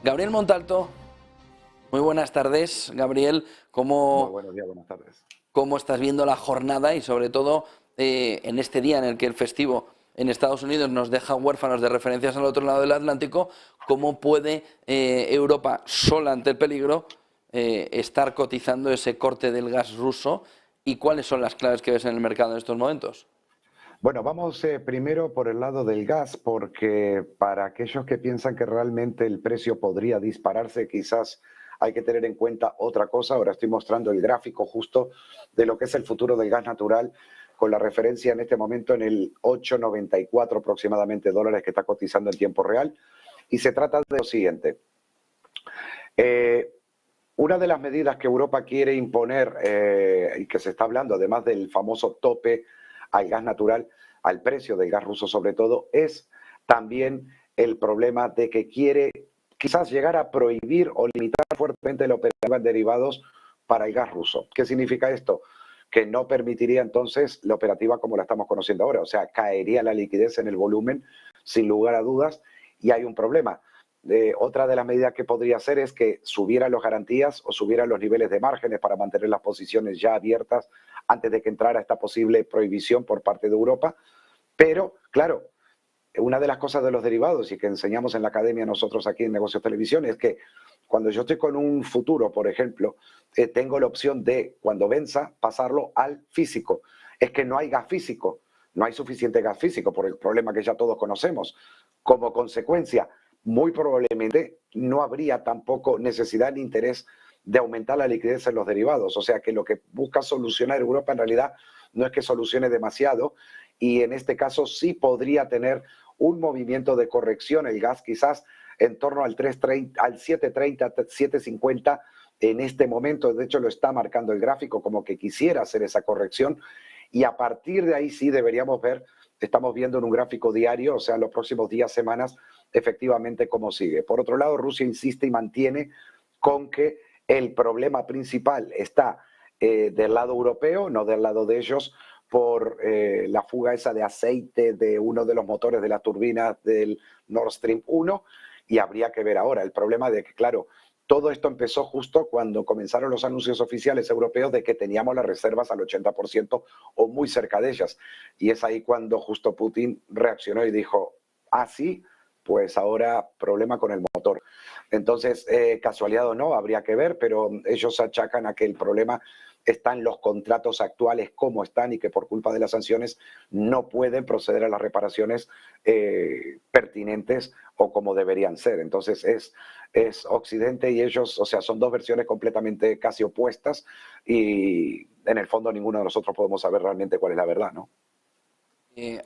Gabriel Montalto, muy buenas tardes. Gabriel, Muy ¿cómo, buenos días, buenas tardes. cómo estás viendo la jornada y sobre todo en este día en el que el festivo en Estados Unidos nos deja huérfanos de referencias al otro lado del Atlántico? ¿Cómo puede Europa, sola ante el peligro, estar cotizando ese corte del gas ruso? ¿Y cuáles son las claves que ves en el mercado en estos momentos? Bueno, vamos primero por el lado del gas, porque para aquellos que piensan que realmente el precio podría dispararse, quizás hay que tener en cuenta otra cosa. Ahora estoy mostrando el gráfico justo de lo que es el futuro del gas natural, con la referencia en este momento en el 8,94 aproximadamente dólares que está cotizando en tiempo real. Y se trata de lo siguiente. Eh, Una de las medidas que Europa quiere imponer y que se está hablando, además del famoso tope al gas natural, al precio del gas ruso sobre todo, es también el problema de que quiere quizás llegar a prohibir o limitar fuertemente la operativa en derivados para el gas ruso. ¿Qué significa esto? Que no permitiría entonces la operativa como la estamos conociendo ahora, o sea, caería la liquidez en el volumen sin lugar a dudas y hay un problema. Otra de las medidas que podría hacer es que subieran las garantías o subieran los niveles de márgenes para mantener las posiciones ya abiertas antes de que entrara esta posible prohibición por parte de Europa. Pero, claro, una de las cosas de los derivados y que enseñamos en la academia nosotros aquí en Negocios Televisión es que cuando yo estoy con un futuro, por ejemplo, tengo la opción de, cuando venza, pasarlo al físico. Es que no hay gas físico, no hay suficiente gas físico por el problema que ya todos conocemos. Como consecuencia, muy probablemente no habría tampoco necesidad ni interés de aumentar la liquidez en los derivados. O sea que lo que busca solucionar Europa en realidad no es que solucione demasiado y en este caso sí podría tener un movimiento de corrección el gas quizás en torno al 3.30, al 7.30, 7.50 en este momento. De hecho lo está marcando el gráfico como que quisiera hacer esa corrección y a partir de ahí sí deberíamos ver, estamos viendo en un gráfico diario, o sea, en los próximos días, semanas, efectivamente cómo sigue. Por otro lado, Rusia insiste y mantiene con que el problema principal está del lado europeo, no del lado de ellos, por la fuga esa de aceite de uno de los motores de las turbinas del Nord Stream 1 y habría que ver ahora el problema de que, claro, todo esto empezó justo cuando comenzaron los anuncios oficiales europeos de que teníamos las reservas al 80% o muy cerca de ellas. Y es ahí cuando justo Putin reaccionó y dijo, ah, sí, pues ahora problema con el motor. Entonces, casualidad o no, habría que ver, pero ellos achacan a que el problema está en los contratos actuales como están y que por culpa de las sanciones no pueden proceder a las reparaciones pertinentes o como deberían ser. Entonces, es Occidente y ellos, o sea, son dos versiones completamente casi opuestas y en el fondo ninguno de nosotros podemos saber realmente cuál es la verdad, ¿no?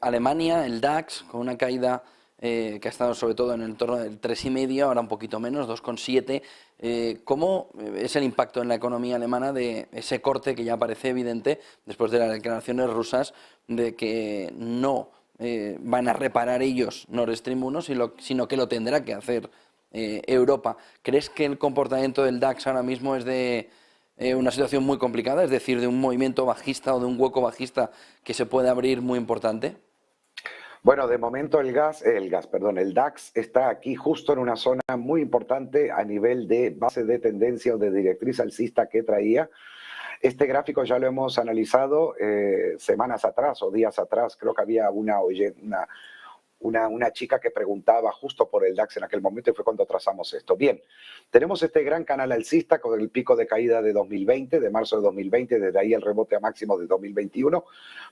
Alemania, el DAX, con una caída que ha estado sobre todo en el entorno del 3,5, ahora un poquito menos, 2,7. ¿Cómo es el impacto en la economía alemana de ese corte que ya parece evidente después de las declaraciones rusas de que no van a reparar ellos Nord Stream 1, sino que lo tendrá que hacer Europa? ¿Crees que el comportamiento del DAX ahora mismo es de una situación muy complicada, es decir, de un movimiento bajista o de un hueco bajista que se puede abrir muy importante? Bueno, de momento el DAX está aquí justo en una zona muy importante a nivel de base de tendencia o de directriz alcista que traía. Este gráfico ya lo hemos analizado semanas atrás o días atrás. Creo que había una chica que preguntaba justo por el DAX en aquel momento y fue cuando trazamos esto. Bien, tenemos este gran canal alcista con el pico de caída de 2020, de marzo de 2020, desde ahí el rebote a máximo de 2021,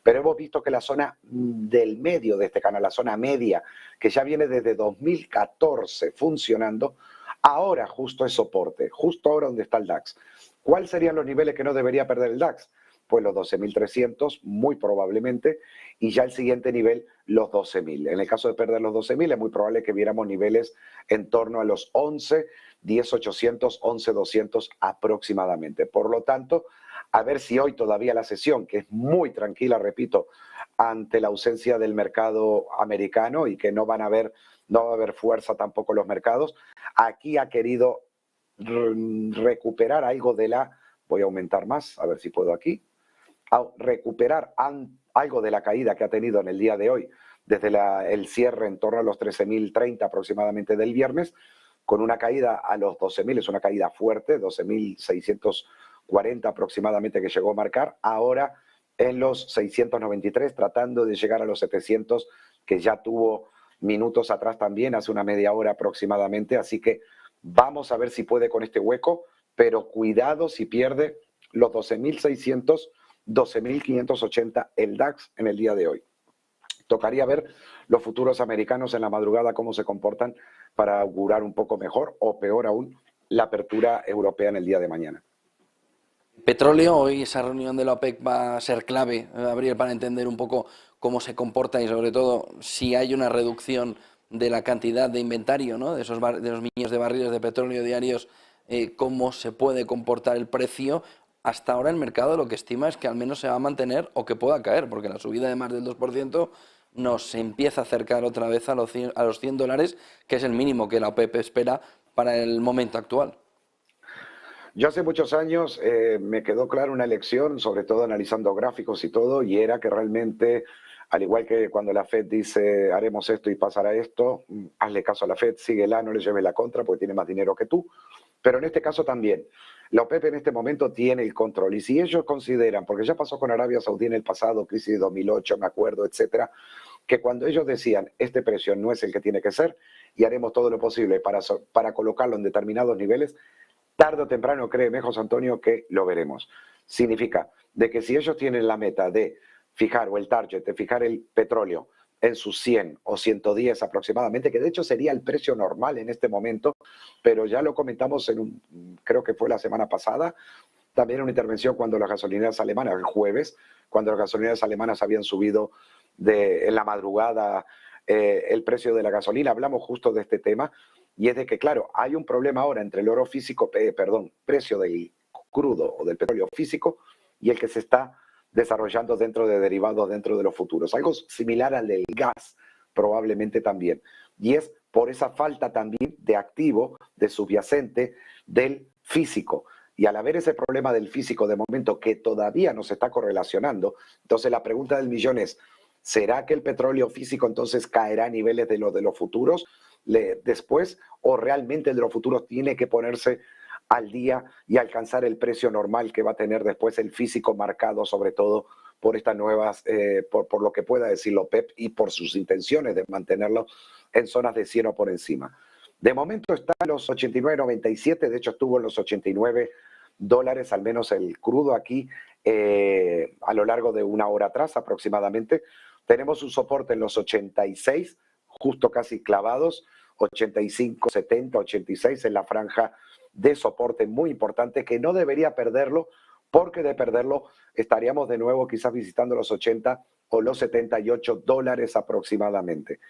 pero hemos visto que la zona del medio de este canal, la zona media, que ya viene desde 2014 funcionando, ahora justo es soporte, justo ahora donde está el DAX. ¿Cuáles serían los niveles que no debería perder el DAX? Pues los 12.300, muy probablemente, y ya el siguiente nivel, los 12.000. En el caso de perder los 12.000, es muy probable que viéramos niveles en torno a los 11, 10.800, 11.200 aproximadamente. Por lo tanto, a ver si hoy todavía la sesión, que es muy tranquila, repito, ante la ausencia del mercado americano y que no va a haber fuerza tampoco en los mercados, aquí ha querido recuperar algo de la, voy a aumentar más, a ver si puedo aquí, a recuperar algo de la caída que ha tenido en el día de hoy, desde el cierre en torno a los 13.030 aproximadamente del viernes, con una caída a los 12.000, es una caída fuerte, 12.640 aproximadamente que llegó a marcar, ahora en los 693, tratando de llegar a los 700, que ya tuvo minutos atrás también, hace una media hora aproximadamente, así que vamos a ver si puede con este hueco, pero cuidado si pierde los 12.600, 12.580 el DAX en el día de hoy. Tocaría ver los futuros americanos en la madrugada cómo se comportan para augurar un poco mejor o peor aún la apertura europea en el día de mañana. Petróleo, hoy esa reunión de la OPEC va a ser clave, Gabriel, para entender un poco cómo se comporta y sobre todo si hay una reducción de la cantidad de inventario, ¿no? De de los millones de barriles de petróleo diarios, cómo se puede comportar el precio. Hasta ahora el mercado lo que estima es que al menos se va a mantener o que pueda caer, porque la subida de más del 2% nos empieza a acercar otra vez a los $100, que es el mínimo que la OPEP espera para el momento actual. Yo hace muchos años me quedó clara una lección, sobre todo analizando gráficos y todo, y era que realmente, al igual que cuando la Fed dice haremos esto y pasará esto, hazle caso a la Fed, síguela, no le lleves la contra porque tiene más dinero que tú. Pero en este caso también, la OPEP en este momento tiene el control. Y si ellos consideran, porque ya pasó con Arabia Saudí en el pasado, crisis de 2008, me acuerdo, etcétera, que cuando ellos decían este precio no es el que tiene que ser y haremos todo lo posible para colocarlo en determinados niveles, tarde o temprano, créeme, José Antonio, que lo veremos. Significa de que si ellos tienen la meta de fijar, o el target, de fijar el petróleo en sus 100 o 110 aproximadamente, que de hecho sería el precio normal en este momento, pero ya lo comentamos creo que fue la semana pasada, también en una intervención cuando las gasolineras alemanas, el jueves, cuando las gasolineras alemanas habían subido en la madrugada el precio de la gasolina, hablamos justo de este tema, y es de que, claro, hay un problema ahora entre el oro físico, precio del crudo o del petróleo físico y el que se está desarrollando dentro de derivados, dentro de los futuros. Algo similar al del gas, probablemente también. Y es por esa falta también de activo, de subyacente del físico. Y al haber ese problema del físico de momento que todavía no se está correlacionando, entonces la pregunta del millón es, ¿será que el petróleo físico entonces caerá a niveles de los futuros después o realmente el de los futuros tiene que ponerse al día y alcanzar el precio normal que va a tener después el físico marcado sobre todo por estas nuevas, por lo que pueda decir la OPEP y por sus intenciones de mantenerlo en zonas de 100 o por encima? De momento está en los 89.97, de hecho estuvo en los $89, al menos el crudo aquí, a lo largo de una hora atrás aproximadamente. Tenemos un soporte en los 86, justo casi clavados, 85, 70, 86 en la franja de soporte muy importante que no debería perderlo, porque de perderlo estaríamos de nuevo quizás visitando los 80 o los $78 aproximadamente.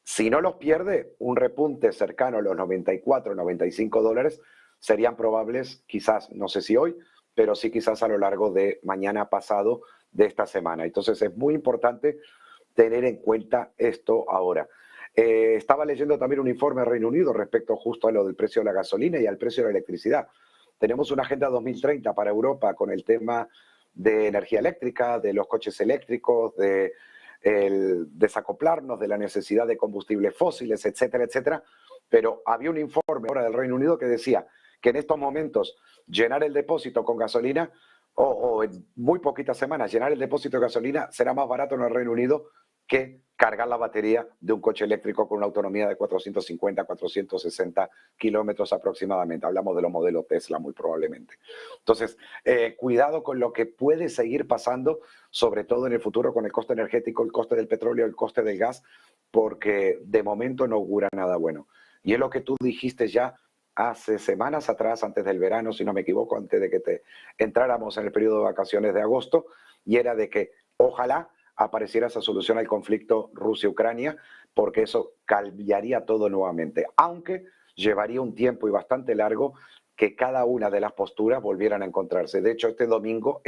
Si no los pierde, un repunte cercano a los 94, $95 serían probables, quizás, no sé si hoy, pero sí quizás a lo largo de mañana pasado de esta semana. Entonces es muy importante tener en cuenta esto ahora. Estaba leyendo también un informe de Reino Unido respecto justo a lo del precio de la gasolina y al precio de la electricidad. Tenemos una agenda 2030 para Europa con el tema de energía eléctrica, de los coches eléctricos, de el desacoplarnos de la necesidad de combustibles fósiles, etcétera, etcétera. Pero había un informe ahora del Reino Unido que decía que en estos momentos llenar el depósito con gasolina o en muy poquitas semanas llenar el depósito de gasolina será más barato en el Reino Unido que cargar la batería de un coche eléctrico con una autonomía de 450, 460 kilómetros aproximadamente. Hablamos de los modelos Tesla muy probablemente. Entonces, cuidado con lo que puede seguir pasando, sobre todo en el futuro con el coste energético, el coste del petróleo, el coste del gas, porque de momento no augura nada bueno. Y es lo que tú dijiste ya hace semanas atrás, antes del verano, si no me equivoco, antes de que entráramos en el periodo de vacaciones de agosto, y era de que ojalá apareciera esa solución al conflicto Rusia-Ucrania, porque eso cambiaría todo nuevamente, aunque llevaría un tiempo y bastante largo que cada una de las posturas volvieran a encontrarse. De hecho, este domingo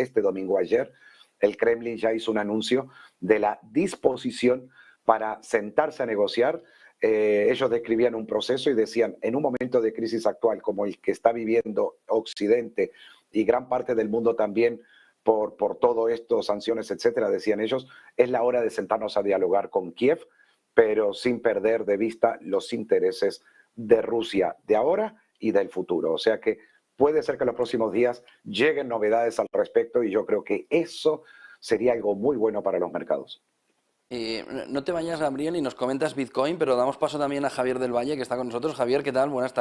ayer, el Kremlin ya hizo un anuncio de la disposición para sentarse a negociar. Ellos describían un proceso y decían, en un momento de crisis actual como el que está viviendo Occidente y gran parte del mundo también, por todo esto, sanciones, etcétera, decían ellos, es la hora de sentarnos a dialogar con Kiev, pero sin perder de vista los intereses de Rusia de ahora y del futuro. O sea que puede ser que en los próximos días lleguen novedades al respecto y yo creo que eso sería algo muy bueno para los mercados. No te vayas, Gabriel, y nos comentas Bitcoin, pero damos paso también a Javier del Valle, que está con nosotros. Javier, ¿qué tal? Buenas tardes.